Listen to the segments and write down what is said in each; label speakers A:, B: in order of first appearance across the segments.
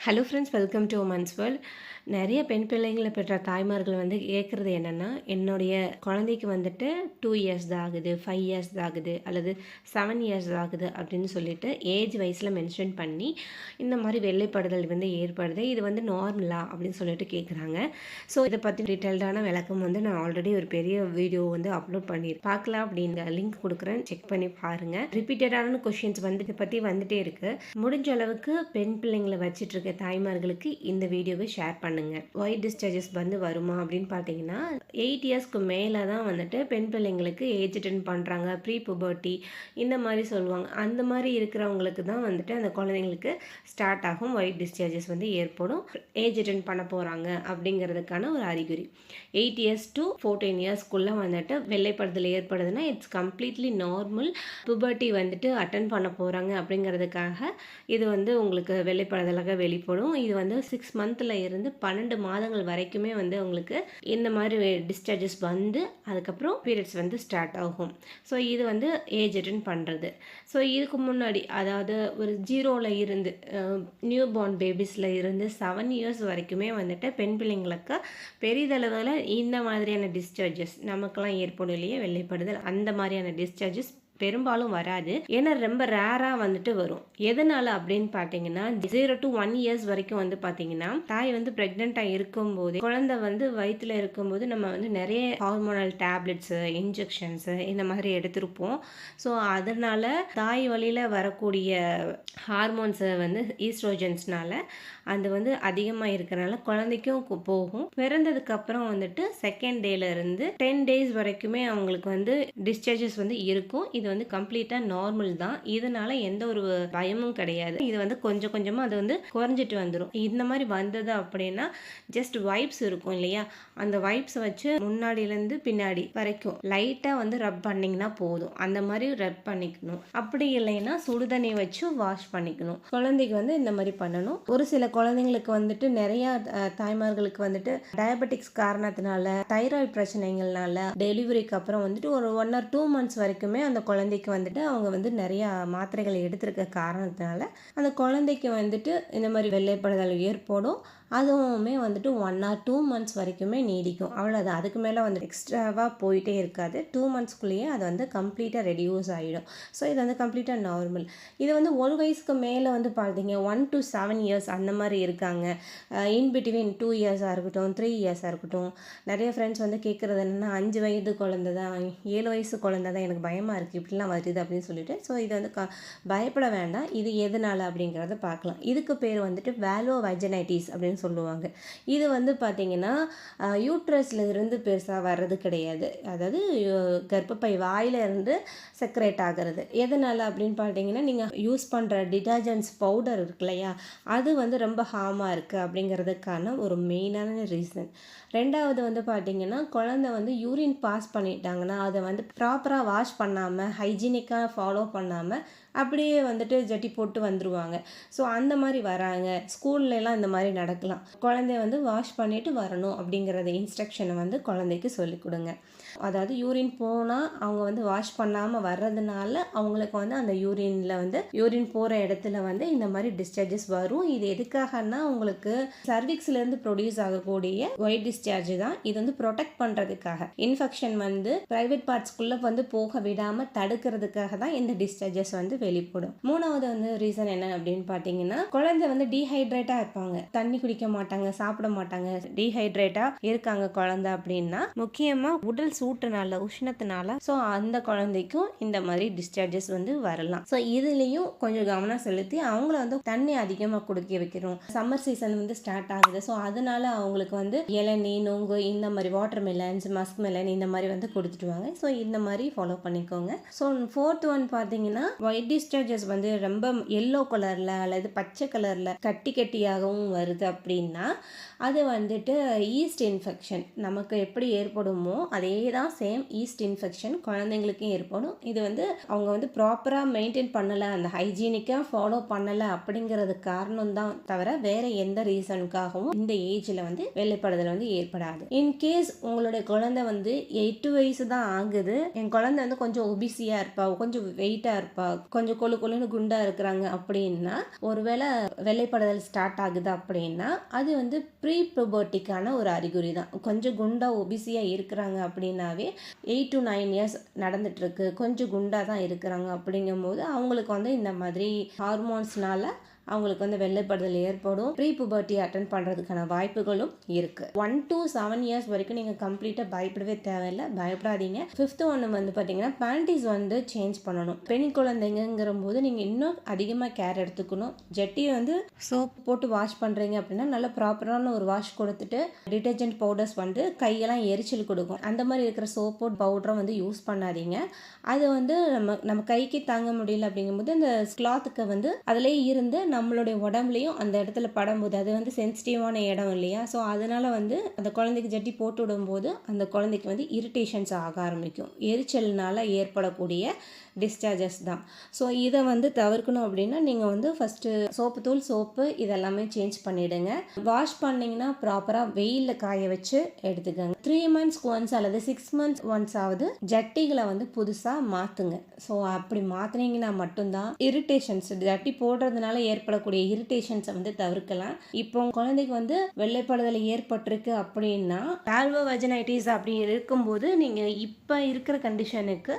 A: Hello friends, welcome to women's world. நிறைய பெண் பிள்ளைங்களை பெற்ற தாய்மார்கள் கேட்குறது என்னென்னா, என்னுடைய குழந்தைக்கு 2 இயர்ஸ் தான் ஆகுது, 5 இயர்ஸ் தான் ஆகுது, அல்லது 7 இயர்ஸ் ஆகுது அப்படின்னு சொல்லிட்டு ஏஜ் வைஸில் மென்ஷன் பண்ணி இந்த மாதிரி வெள்ளைப்படுதல் ஏற்படுது. இது நார்மலா அப்படின்னு சொல்லிட்டு கேட்குறாங்க. ஸோ இதை பற்றி டீட்டெயில்டான விளக்கம் நான் ஆல்ரெடி ஒரு பெரிய வீடியோ அப்லோட் பண்ணியிருக்கேன். பார்க்கலாம் அப்படிங்கிற லிங்க் கொடுக்குறேன், செக் பண்ணி பாருங்கள். ரிப்பீட்டடான கொஷின்ஸ் இதை பற்றி வந்துட்டே இருக்குது. முடிஞ்ச அளவுக்கு பெண் பிள்ளைங்களை வச்சுட்டு இருக்க தாய்மார்களுக்கு இந்த வீடியோவை ஷேர் பண்ணுங்க. ஒயிட் டிஸ்சார்ஜஸ் வருமா அப்படின்னு பார்த்தீங்கன்னா 8 இயர்ஸ்க்கு மேலே தான் பெண் பிள்ளைங்களுக்கு ஏஜ் அட்டென்ட் பண்ணுறாங்க, ப்ரீ புபர்ட்டி இந்த மாதிரி சொல்லுவாங்க. அந்த மாதிரி இருக்கிறவங்களுக்கு தான் அந்த குழந்தைங்களுக்கு ஸ்டார்ட் ஆகும் ஒயிட் டிஸ்சார்ஜஸ் ஏற்படும், ஏஜ் அட்டென்ட் பண்ண போகிறாங்க அப்படிங்கிறதுக்கான ஒரு அறிகுறி. 8 இயர்ஸ் டு 14 இயர்ஸ்க்குள்ளே வெள்ளைப்படுதல் ஏற்படுதுன்னா it's completely normal. Puberty attend பண்ண போகிறாங்க அப்படிங்கிறதுக்காக இது உங்களுக்கு வெள்ளைப்படுதலாக வெளிப்படும். இது 6 மந்த்தில் இருந்து 12 மாதங்கள் வரைக்குமே உங்களுக்கு இந்த மாதிரி டிஸ்சார்ஜஸ் அதுக்கப்புறம் பீரியட்ஸ் ஸ்டார்ட் ஆகும். ஸோ இது ஏஜ் அட்டென்ட் பண்ணுறது. ஸோ இதுக்கு முன்னாடி அதாவது ஒரு 0ல் இருந்து நியூ பார்ன் பேபிஸில் இருந்து 7 இயர்ஸ் வரைக்குமே பெண் பிள்ளைங்களுக்கு பெரிதளவில் இந்த மாதிரியான டிஸ்சார்ஜஸ் நமக்கெல்லாம் ஏற்படும் இல்லையா, வெள்ளைப்படுதல், அந்த மாதிரியான டிஸ்சார்ஜஸ் பெரும்பாலும் வராது. ஏன்னா ரொம்ப ரேராக வரும். எதனால அப்படின்னு பார்த்தீங்கன்னா 0 to 1 இயர்ஸ் வரைக்கும் பார்த்தீங்கன்னா தாய் ப்ரெக்னெண்ட்டாக இருக்கும்போது, குழந்தை வயிற்றில் இருக்கும்போது நம்ம நிறைய ஹார்மோனல் டேப்லெட்ஸு, இன்ஜெக்ஷன்ஸு இந்த மாதிரி எடுத்திருப்போம். ஸோ அதனால் தாய் வழியில் வரக்கூடிய ஹார்மோன்ஸை ஈஸ்ட்ரோஜன்ஸ்னால அது அதிகமாக இருக்கிறனால குழந்தைக்கும் போகும். பிறந்ததுக்கப்புறம் செகண்ட் டேலேருந்து 10 டேஸ் வரைக்குமே அவங்களுக்கு டிஸ்சார்ஜஸ் இருக்கும். இது கம்ப்ளீட்டாக நார்மல் தான். இதனால எந்த ஒரு பயமும் கிடையாது. இது கொஞ்சம் கொஞ்சமாக அது குறைஞ்சிட்டு வந்துடும். இந்த மாதிரி வந்தது அப்படின்னா ஜஸ்ட் வைப்ஸ் இருக்கும் இல்லையா, அந்த வைப்ஸை வச்சு முன்னாடியிலேருந்து பின்னாடி வரைக்கும் லைட்டாக ரப் பண்ணிங்கன்னா போதும். அந்த மாதிரி ரப் பண்ணிக்கணும். அப்படி இல்லைன்னா சுடுதண்ணி வச்சு வாஷ் பண்ணிக்கணும். குழந்தைக்கு இந்த மாதிரி பண்ணணும். ஒரு சில குழந்தைங்களுக்கு நிறைய தாய்மார்களுக்கு டயபெட்டிக்ஸ் காரணத்தினால, தைராய்டு பிரச்சனைகள்னால டெலிவரிக்கு அப்புறம் ஒரு 1 or 2 months வரைக்குமே அந்த குழந்தைக்கு அவங்க நிறைய மாத்திரைகளை எடுத்திருக்க காரணத்தினால அந்த குழந்தைக்கு இந்த மாதிரி வெள்ளைப்படுதல் ஏற்படும். அதுவுமே 1 or 2 months வரைக்குமே நீடிக்கும். அவ்வளோதான். அதுக்கு மேலே எக்ஸ்ட்ராவாக போயிட்டே இருக்காது. 2 monthsக்குள்ளேயே அது கம்ப்ளீட்டாக ரெடியூஸ் ஆகிடும். ஸோ இது கம்ப்ளீட்டாக நார்மல். இது 1 வயசுக்கு மேலே பார்த்தீங்க 1 to 7 years அந்த மாதிரி இருக்காங்க. இன்பிட்வீன் 2 இயர்ஸாக இருக்கட்டும், 3 இயர்ஸாக இருக்கட்டும். நிறைய ஃப்ரெண்ட்ஸ் கேட்குறது என்னென்னா 5 வயது குழந்தை தான், 7 வயசு குழந்தை தான், எனக்கு பயமாக இருக்குது இப்படிலாம் வருது அப்படின்னு சொல்லிட்டு. ஸோ இது பயப்பட வேண்டாம். இது எதனால அப்படிங்கிறத பார்க்கலாம். இதுக்கு பேர் வேலோ வஜனைட்டிஸ் அப்படின்னு சொல்லுவாங்க. இது பார்த்தீங்கன்னா யூட்ரஸ்ல இருந்து பெருசாக வர்றது கிடையாது. அதாவது கர்ப்பப்பை வாயில இருந்து செக்ரேட் ஆகிறது. எதனால அப்படின்னு பார்த்தீங்கன்னா நீங்கள் யூஸ் பண்ணுற டிட்டர்ஜென்ட்ஸ் பவுடர் இருக்கு இல்லையா, அது ரொம்ப ஹார்மாக இருக்குது அப்படிங்கிறதுக்கான ஒரு மெயினான ரீசன். ரெண்டாவது பார்த்தீங்கன்னா குழந்தை யூரின் பாஸ் பண்ணிட்டாங்கன்னா அதை ப்ராப்பராக வாஷ் பண்ணாமல், ஹைஜீனிக்காக ஃபாலோ பண்ணாமல் அப்படியே ஜட்டி போட்டு வந்துடுவாங்க. ஸோ அந்த மாதிரி வராங்க. ஸ்கூல்லலாம் இந்த மாதிரி நடக்கலாம். குழந்தைய வாஷ் பண்ணிவிட்டு வரணும் அப்படிங்கிறத இன்ஸ்ட்ரக்ஷனை குழந்தைக்கு சொல்லிக் கொடுங்க. அதாவது யூரின் போனால் அவங்க வாஷ் பண்ணாமல் வர்றதுனால அவங்களுக்கு அந்த யூரின் போகிற இடத்துல இந்த மாதிரி டிஸ்சார்ஜஸ் வரும். இது எதுக்காகனா உங்களுக்கு சர்விக்ஸ்லேருந்து ப்ரொடியூஸ் ஆகக்கூடிய ஒயிட் டிஸ்சார்ஜ் தான். இது ப்ரொடெக்ட் பண்ணுறதுக்காக, இன்ஃபெக்ஷன் ப்ரைவேட் பார்ட்ஸ்குள்ளே போக விடாமல் தடுக்கிறதுக்காக தான் இந்த டிஸ்சார்ஜஸ் வெளிப்படும். மூணாவது ரீசன் என்ன அப்படின்னு பார்த்தீங்கன்னா குழந்தை டீஹைட்ரேட்டாக இருப்பாங்க, தண்ணி குடிக்க மாட்டாங்க, சாப்பிட மாட்டாங்க, டீஹைட்ரேட்டாக இருக்காங்க குழந்தை அப்படின்னா முக்கியமாக உடல் சூட்டுனால, உஷ்ணத்தினால. ஸோ அந்த குழந்தைக்கும் இந்த மாதிரி டிஸ்சார்ஜஸ் வரலாம். ஸோ இதுலேயும் கொஞ்சம் கவனம் செலுத்தி அவங்கள தண்ணி அதிகமாக குடிக்க வைக்கிறோம். சம்மர் சீசன் ஸ்டார்ட் ஆகுது. ஸோ அதனால அவங்களுக்கு இளநீ, நொங்கு, இந்த மாதிரி வாட்டர் மெலன்ஸ், மஸ்க் மெலன் இந்த மாதிரி கொடுத்துட்டு வாங்க. ஸோ இந்த மாதிரி ஃபாலோ பண்ணிக்கோங்க. ஸோ 4th ஒன் பார்த்தீங்கன்னா ஒயிட் டிஸ்சார்ஜஸ் ரொம்ப எல்லோ கலரில் அல்லது பச்சை கலரில் கட்டி கட்டியாகவும் வருது அப்படின்னா அது ஈஸ்ட் இன்ஃபெக்ஷன். நமக்கு எப்படி ஏற்படுமோ அதே தான் சேம் ஈஸ்ட் இன்ஃபெக்ஷன் குழந்தைங்களுக்கும் ஏற்படும். இது அவங்க ப்ராப்பராக மெயின்டைன் பண்ணலை, அந்த ஹைஜீனிக்காக ஃபாலோ பண்ணலை அப்படிங்கிறது காரணம் தான் தவிர வேற எந்த ரீசனுக்காகவும் இந்த ஏஜில் வெள்ளைப்படுதல் ஏற்படாது. இன்கேஸ் உங்களுடைய குழந்தை 8 வயசு தான் ஆகுது, என் குழந்தை கொஞ்சம் ஒபிசியாக இருப்பா, கொஞ்சம் வெயிட்டாக இருப்பா, கொஞ்சம் கொஞ்சம் கொழு கொழுன்னு குண்டா இருக்கிறாங்க அப்படின்னா, ஒருவேளை வெள்ளைப்படுதல் ஸ்டார்ட் ஆகுது அப்படின்னா அது வந்து ப்ரீ ப்யூபர்ட்டிக்கான ஒரு அறிகுறி தான். கொஞ்சம் குண்டா ஒபிசியா இருக்கிறாங்க அப்படின்னாவே 8 to 9 இயர்ஸ் நடந்துட்டு இருக்கு, கொஞ்சம் குண்டா தான் இருக்கிறாங்க அப்படிங்கும்போது அவங்களுக்கு வந்து இந்த மாதிரி ஹார்மோன்ஸ்னால அவங்களுக்கு வந்து வெள்ளைப்படுதல் ஏற்படும். ப்ரீ புபர்ட்டி அட்டன் பண்ணுறதுக்கான வாய்ப்புகளும் இருக்குது. 1 to 7 இயர்ஸ் வரைக்கும் நீங்கள் கம்ப்ளீட்டாக பயப்படவே தேவையில்லை, பயப்படாதீங்க. 5th ஒன்று வந்து பார்த்தீங்கன்னா பேண்டிஸ் வந்து சேஞ்ச் பண்ணணும். பெண் குழந்தைங்கிற போது நீங்கள் இன்னும் அதிகமாக கேர் எடுத்துக்கணும். ஜட்டியை வந்து சோப் போட்டு வாஷ் பண்ணுறீங்க அப்படின்னா நல்ல ப்ராப்பரான ஒரு வாஷ் கொடுத்துட்டு டிட்டர்ஜென்ட் பவுடர்ஸ் வந்து கையெல்லாம் எரிச்சல் கொடுக்கும். அந்த மாதிரி இருக்கிற சோப்பு பவுடரை வந்து யூஸ் பண்ணாதீங்க. அது வந்து நம்ம கைக்கு தாங்க முடியல அப்படிங்கும்போது அந்த கிளாத்துக்கு வந்து அதிலே இருந்து நம்மளுடைய உடம்புலையும் அந்த இடத்துல படும்போது அது வந்து சென்சிட்டிவான இடம் இல்லையா, ஸோ அதனால வந்து அந்த குழந்தைக்கு ஜட்டி போட்டு விடும்போது அந்த குழந்தைக்கு வந்து இரிட்டேஷன்ஸ் ஆக ஆரம்பிக்கும். எரிச்சல்னால ஏற்படக்கூடிய டிஸ்சார்ஜஸ் தான். ஸோ இதை வந்து தவிர்க்கணும் அப்படின்னா நீங்கள் வந்து ஃபஸ்ட்டு சோப்பு இதெல்லாமே சேஞ்ச் பண்ணிவிடுங்க. வாஷ் பண்ணிங்கன்னா ப்ராப்பராக வெயிலில் காய வச்சு எடுத்துக்கோங்க. 3 months ஒன்ஸ் அல்லது 6 months ஒன்ஸ் ஆகுது ஜட்டிகளை வந்து புதுசாக மாற்றுங்க. ஸோ அப்படி மாற்றினீங்கன்னா மட்டும்தான் இரிட்டேஷன்ஸ், ஜட்டி போடுறதுனால ஏற்படக்கூடிய இரிட்டேஷன்ஸை வந்து தவிர்க்கலாம். இப்போ குழந்தைக்கு வந்து வெள்ளைப்படுதல் ஏற்பட்டிருக்கு அப்படின்னா ஆல்வோவஜனைட்டிஸ் அப்படி இருக்கும்போது நீங்கள் இப்போ இருக்கிற கண்டிஷனுக்கு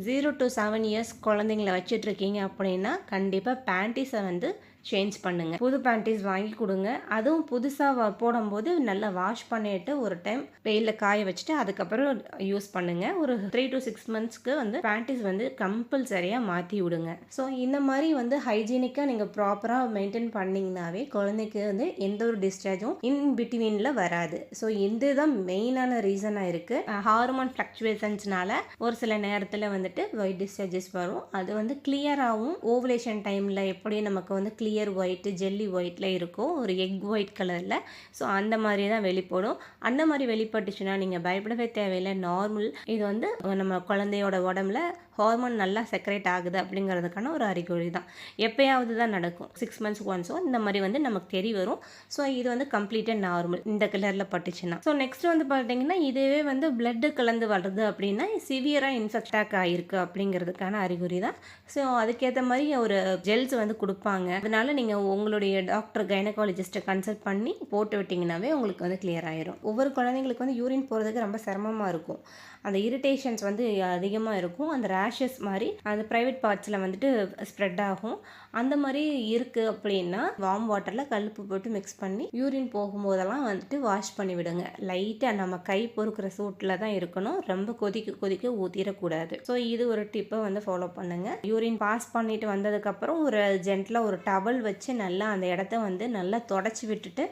A: 0 to 7 இயர்ஸ் குழந்தைங்கள வச்சுட்டு இருக்கீங்க அப்படின்னா கண்டிப்பாக பேண்டிஸை வந்து சேஞ்ச் பண்ணுங்கள். புது பேண்டிஸ் வாங்கி கொடுங்க. அதுவும் புதுசாக போடும்போது நல்லா வாஷ் பண்ணிட்டு ஒரு டைம் வெயிலில் காய வச்சுட்டு அதுக்கப்புறம் யூஸ் பண்ணுங்கள். ஒரு 3 to 6 monthsக்கு வந்து பேண்டிஸ் வந்து கம்பல்சரியாக மாற்றி விடுங்க. ஸோ இந்த மாதிரி வந்து ஹைஜீனிக்காக நீங்கள் ப்ராப்பராக மெயின்டைன் பண்ணிங்கனாவே குழந்தைக்கு வந்து எந்த ஒரு டிஸ்சார்ஜும் இன் பிட்வீனில் வராது. ஸோ இதுதான் மெயினான ரீசனாக இருக்குது. ஹார்மோன் ஃப்ளக்சுவேஷன்ஸ்னால ஒரு சில நேரத்தில் வந்துட்டு ஒயிட் டிஸ்சார்ஜஸ் வரும். அது வந்து கிளியராகவும் ஓவலேஷன் டைமில் எப்படி நமக்கு வந்து கிளியர் ஒயிட் ஜெல்லி ஒயிட்ல இருக்கும், ஒரு எக் ஒயிட் கலரில். ஸோ அந்த மாதிரி தான் வெளிப்படும். அந்த மாதிரி வெளிப்பட்டுச்சுன்னா நீங்கள் பயப்படவே தேவையில்லை, நார்மல். இது வந்து நம்ம குழந்தையோட உடம்புல ஹார்மோன் நல்லா செக்ரேட் ஆகுது அப்படிங்கிறதுக்கான ஒரு அறிகுறி தான். எப்பயாவது தான் நடக்கும், 6 months ஒன்ஸோ இந்த மாதிரி வந்து நமக்கு தெரிய வரும். ஸோ இது வந்து கம்ப்ளீட்டாக நார்மல் இந்த கலரில் பட்டுச்சுன்னா. ஸோ நெக்ஸ்ட் வந்து பார்த்தீங்கன்னா இதுவே வந்து பிளட்டு கலந்து வளருது அப்படின்னா சிவியராக இன்ஃபெக்ட் ஆகிருக்கு அப்படிங்கிறதுக்கான அறிகுறி தான். ஸோ அதுக்கேற்ற மாதிரி ஒரு ஜெல்ஸ் வந்து கொடுப்பாங்க. அதனால நீங்கள் உங்களுடைய டாக்டர் கைனகாலஜிஸ்ட்டை கன்சல்ட் பண்ணி போட்டு விட்டிங்கனாவே உங்களுக்கு வந்து கிளியர் ஆயிரும். ஒவ்வொரு குழந்தைங்களுக்கு வந்து யூரின் போகிறதுக்கு ரொம்ப சிரமமாக இருக்கும். அந்த இரிட்டேஷன்ஸ் வந்து அதிகமாக இருக்கும். அந்த ரேஷஸ் மாதிரி அந்த ப்ரைவேட் பார்ட்ஸில் வந்துட்டு ஸ்ப்ரெட் ஆகும். அந்த மாதிரி இருக்குது அப்படின்னா வார்ம் வாட்டரில் கல்லுப்பு போட்டு மிக்ஸ் பண்ணி யூரின் போகும்போதெல்லாம் வந்துட்டு வாஷ் பண்ணி விடுங்க. லைட்டாக நம்ம கை பொறுக்கிற சூட்டில் தான் இருக்கணும், ரொம்ப கொதிக்க ஊற்றிடக்கூடாது. ஸோ இது ஒரு டிப்பை வந்து ஃபாலோ பண்ணுங்கள். யூரின் பாஸ் பண்ணிட்டு வந்ததுக்கப்புறம் ஒரு ஜென்டிலாக ஒரு டவல் வச்சு நல்லா அந்த இடத்த வந்து நல்லா தொடச்சி விட்டுட்டு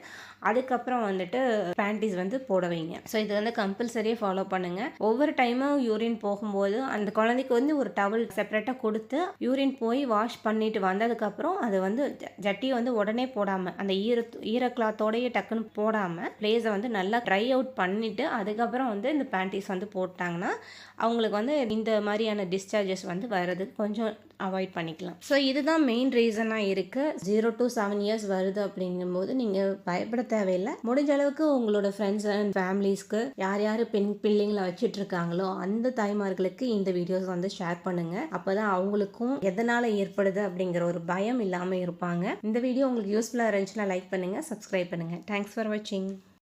A: அதுக்கப்புறம் வந்துட்டு பேண்டிஸ் வந்து போட வைங்க. ஸோ இது வந்து கம்பல்சரியாக ஃபாலோ பண்ணுங்கள். ஒவ்வொரு டைமும் யூரின் போகும்போது அந்த குழந்தைக்கு வந்து ஒரு டவல் செப்பரேட்டாக கொடுத்து யூரின் போய் வாஷ் பண்ணிட்டு வந்ததுக்கப்புறம் அது வந்து ஜட்டியை வந்து உடனே போடாமல் அந்த ஈர கிளாத்தோடையே டக்குன்னு போடாமல் பிளேஸை வந்து நல்லா ட்ரை அவுட் பண்ணிவிட்டு அதுக்கப்புறம் வந்து இந்த பேண்டிஸ் வந்து போட்டாங்கன்னா அவங்களுக்கு வந்து இந்த மாதிரியான டிஸ்சார்ஜஸ் வந்து வர்றதுக்கு கொஞ்சம் அவாய்ட் பண்ணிக்கலாம். ஸோ இதுதான் மெயின் ரீசனாக இருக்குது. 0 to 7 இயர்ஸ் வருது அப்படிங்கும்போது நீங்கள் பயப்பட தேவையில்லை. முடிஞ்ச அளவுக்கு உங்களோட ஃப்ரெண்ட்ஸ் அண்ட் ஃபேமிலிஸ்க்கு யார் யார் பெண் பிள்ளைங்களை வச்சுட்டு இருக்காங்களோ அந்த தாய்மார்களுக்கு இந்த வீடியோஸ் வந்து ஷேர் பண்ணுங்கள். அப்போ தான் அவங்களுக்கும் எதனால் ஏற்படுது அப்படிங்கிற ஒரு பயம் இல்லாமல் இருப்பாங்க. இந்த வீடியோ உங்களுக்கு யூஸ்ஃபுல்லாக இருந்துச்சுன்னா லைக் பண்ணுங்கள், சப்ஸ்கிரைப் பண்ணுங்கள். தேங்க்ஸ் ஃபார் வாட்சிங்.